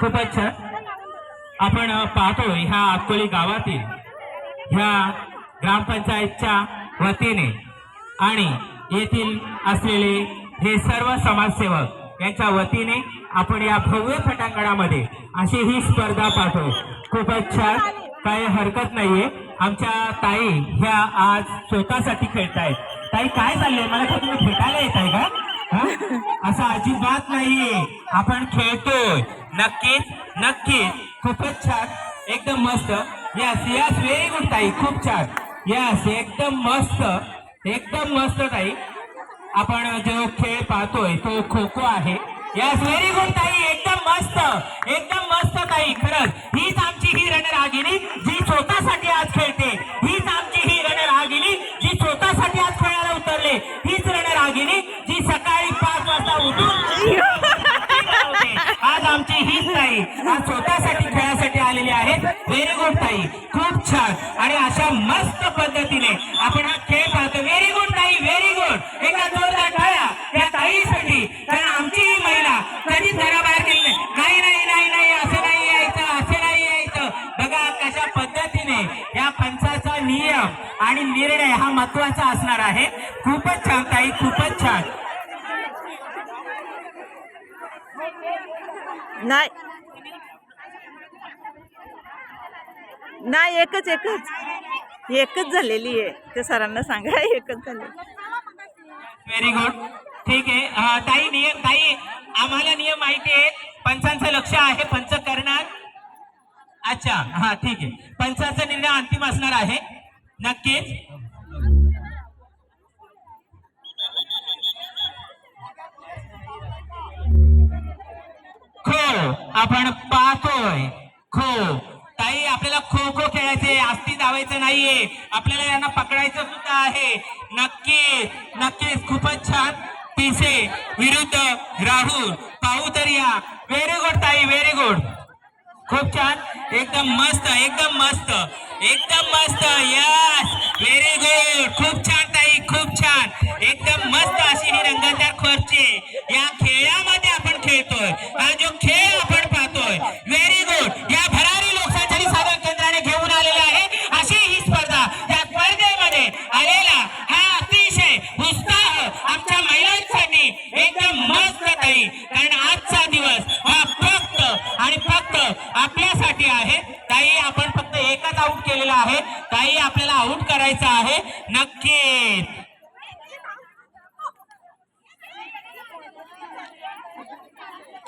खूपच छान. आपण पाहतोय ह्या अकोली गावातील ह्या ग्रामपंचायतच्या वतीने आणि येथील असलेले हे सर्व समाजसेवक यांच्या वतीने आपण या भव्य पटांगणामध्ये अशी ही स्पर्धा पाहतोय. खूपच छान, काही हरकत नाहीये. आमच्या ताई ह्या आज स्वतःसाठी खेळतायत. ताई काय चाललंय, मला का तुम्ही भेटायला येत आहे का? असं अजिबात नाहीये, आपण खेळतोय. नक्कीच नक्कीच, खूपच छान, एकदम मस्त. यस यस, व्हेरी गुड ताई, खूप छान. यस, एकदम मस्त, एकदम मस्त ताई. आपण जो खेळ पाहतोय तो खो खो आहे. यस, व्हेरी गुड ताई, एकदम मस्त, एकदम मस्त ताई. खरंच हीच आमची ही रणरागिणी जी स्वतःसाठी आज खेळते. हीच आमची ही रणरागिणी जी स्वतःसाठी आज खेळायला उतरले. हीच रणरागिणी जी सकाळी 5 वाजता उठून आज आमची हीच ताई आज स्वतःसाठी खेळासाठी आलेली आहे. व्हेरी गुड ताई, खूप छान. आणि अशा मस्त पद्धतीने आपण हा खेळ पाहतो. व्हेरी गुड ताई, व्हेरी गुड. एका जोरदार टाळ्या त्या ताईसाठी, कारण आमची ही महिला कधीच घराबाहेर गेली नाही. नाही नाही नाही, असं नाही यायचं, असं नाही यायचं. बघा कशा पद्धतीने या पंचाचा नियम आणि निर्णय हा महत्वाचा असणार आहे. खूपच छान ताई, खूपच छान. नाही नाही, एकच एकच एकच झालेली आहे. ते सरांना सांगा, एकच झाली. व्हेरी गुड, ठीक आहे. ताई नियम, ताई आम्हाला नियम माहिती आहे. पंचांचं लक्ष आहे, पंच करणार. अच्छा, हा ठीक आहे. पंचाचा निर्णय अंतिम असणार आहे. नक्कीच. खो आपण पाहतोय. खो ताई, आपल्याला खो खो खेळायचे, आस्ती धावायचं नाहीये. आपल्याला यांना पकडायचं सुद्धा आहे. नक्कीच नक्कीच, खूपच छान. तिसे विरुद्ध राहुल, पाहू तर या. व्हेरी गुड ताई, व्हेरी गुड, खूप छान, एकदम मस्त, एकदम मस्त, एकदम मस्त. यस, व्हेरी गुड, खूप छान ताई, खूप छान, एकदम मस्त. अशी ही रंगतदार खुर्ची या खेळामध्ये आपण खेळतोय. हा जो खेळ आपण पाहतोय, व्हेरी गुड. या भरारी लोकसंचारी साधन केंद्राने घेऊन आलेला आहे अशी ही स्पर्धा. या स्पर्धेमध्ये आलेला हा अतिशय उत्साह आमच्या महिलांसाठी एकदम मस्त ताई. कारण आजचा दिवस हा फक्त आणि फक्त आपल्यासाठी आहे ताई. आपण फक्त एकच आऊट केलेला आहे ताई, आपल्याला आऊट करायचं आहे. नक्कीच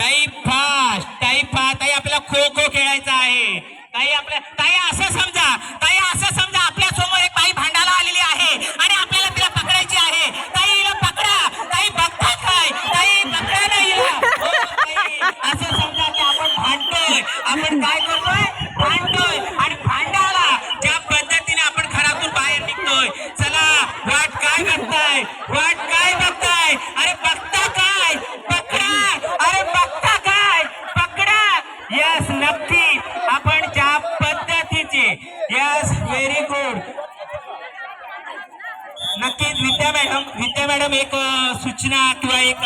ताई, फास्ट ताई, फास्ट ताई, आपल्याला खो खो खेळायचा आहे ताई. आपल्या ताई असं समजा, ताई असं समजा, आपल्या समोर एक बाई भांडायला आलेली आहे आणि आपल्याला तिला पकडायची आहे. ताई हिला पकडा. ताई बघता काय, ताई पकडा नाही हिला. हो, ताई, असं समजा की आपण भांडतोय. आपण काय करतोय, भांडतोय. आणि भांडायला ज्या पद्धतीने आपण घरातून बाहेर निघतोय. चला, वाट काय बघताय, वाट काय बघताय. अरे बघता काय, पकडा. अरे बघता काय, पकडा. यस, नक्की आपण ज्या पद्धतीचे. Yes, very good. नक्कीच विद्या मॅडम एक सूचना किंवा एक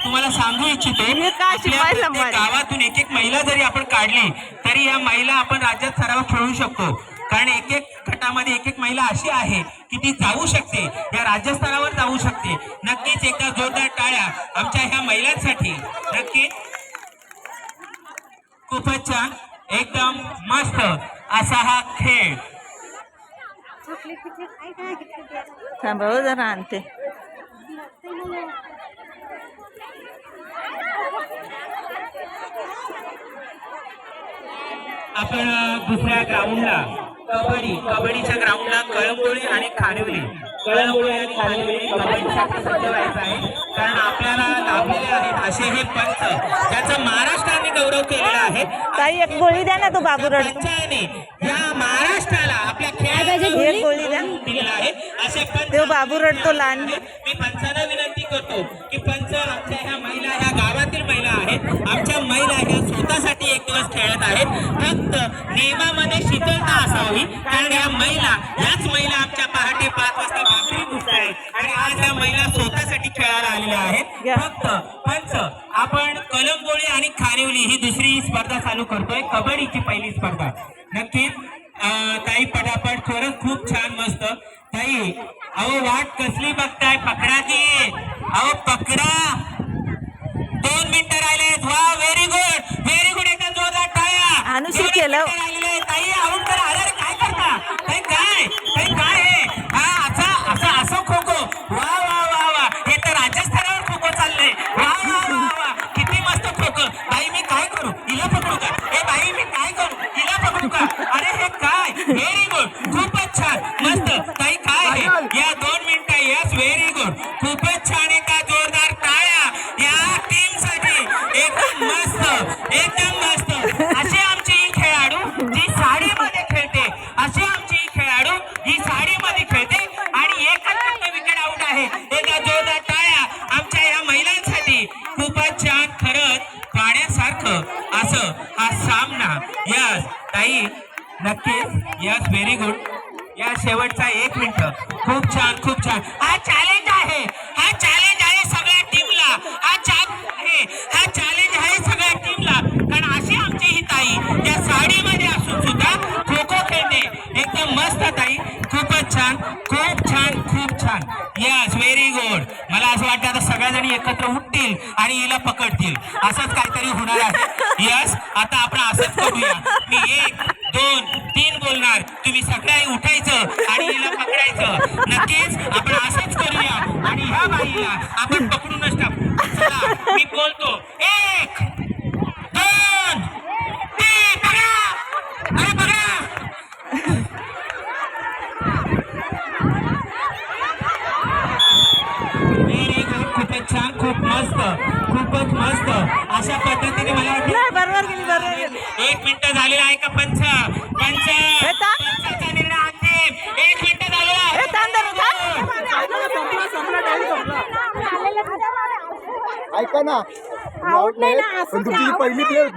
तुम्हाला सांगू इच्छितो. आपल्या गावातून एक एक महिला जरी आपण काढली तरी या महिला आपण राज्यात स्तरावर खेळू शकतो. कारण एक एक गटामध्ये एक एक महिला अशी आहे की ती जाऊ शकते, या राज्यस्तरावर जाऊ शकते. नक्कीच एकदा जोरदार टाळ्या आमच्या ह्या महिलांसाठी. नक्कीच खूपच छान, एकदम मस्त असा हा खेळ. थांबव जरा, आणते. आपण दुसऱ्या ग्राउंडला कबड्डीच्या ग्राउंडला कळंबोळी आणि खानिवली, कळंबोळी आणि खानिवली कबड्डीसाठी सज्ज व्हायचं आहे. कारण आपल्याला लाभलेले आहेत असे हे पंच ज्याचा महाराष्ट्राने गौरव केलेला आहे. ताई एक गोळी द्या ना, तो बाबू रडतो. या महाराष्ट्राला आपल्या खेळाची गोळी द्या दिलेला आहे असे पंच. तो बाबू रडतो लहान. मी पंचांना विनंती करतो की पंच, आमच्या ह्या महिला, ह्या गावातील महिला आहेत. आमच्या महिला ह्या स्वतःसाठी एक दिवस खेळत आहेत. फक्त नियमामध्ये शिथिलता असावी. कारण या महिला, याच महिला आमच्या पहाटे 5 वाजता भाकरी पुसतायत आणि आज या महिला स्वतःसाठी खेळायला आलेल्या आहेत. फक्त पंच, आपण कलमगोळी आणि खानिवली ही दुसरी स्पर्धा चालू करतोय, कबड्डीची पहिली स्पर्धा. नक्कीच ताई पटापट, खरंच खूप छान मस्त. ताई अहो वाट कसली बघताय, पकडा की, अहो पकडा. 2 मिनिटं राहिलेत. वा, व्हेरी गुड, व्हेरी गुड. एका जोरदार टाळ्या. अनुशी केलं. ताई आऊट करा. अरे काय करता ताई, काय हे? हा असं खो खो. वा वा वा वा, हे तर राजस्थानावर खो खो चाललंय. वा वा वा वा, किती मस्त खो खो. बाई मी काय करू, हिला पकडू का? ए बाई मी काय करू, हिला पकडू का? अरे हे काय, व्हेरी गुड, खूपच छान मस्त. ताई काय आहे या 2 मिनिटं? यस, व्हेरी गुड, खूपच छान. एका जोरदार टाळ्या या टीम साठी. एकदम मस्त, एकदम मस्त. असे आमची ही खेळाडू जी साडीमध्ये खेळते, अशी आमची ही खेळाडू ही साडीमध्ये खेळते आणि एकच फक्त विकेट आउट आहे. एका जोरदार टाळ्या आमच्या या महिलांसाठी. खूपच छान, खरंच पाण्यासारखं असं हा सामना. यस ताई, नक्कीच, यस, व्हेरी गुड. या शेवटचा 1 मिनिट, खूप छान, खूप छान. हा चॅलेंज आहे, हा चॅलेंज आहे सगळ्या टीमला. हा चॅलेंज आहे सगळ्या टीमला. कारण अशी आमची ही ताई या साडीमध्ये असून सुद्धा खो खो खेळते. एकदम मस्त ताई, खूपच छान, खूप छान, खूप छान. Yes, very good. मला असं वाटतं आता सगळ्याजणी एकत्र उठतील आणि हिला पकडतील, असंच काहीतरी होणार आहे. यस, आता आपण असंच करूया. मी 1, 2, 3 बोलणार, तुम्ही सगळ्या उठायचं आणि हिला पकडायचं. नक्कीच आपण असंच करूया आणि ह्या बाईला आपण पकडूनच टाकू. चला मी बोलतो, 1, 2, 3, पकडा. अरे पकडा. व्हेरी गुड, खूपच छान, खूप मस्त, खूपच मस्त. अशा पद्धतीने मला वाटतं बरोबर गेली. 1 मिनिट झालेला आहे का? पंचाचा निर्णय अंतिम. 1 मिनिट झालेला आहे. ऐका ना, आउट नाही, पण तुमची पहिली प्लेअर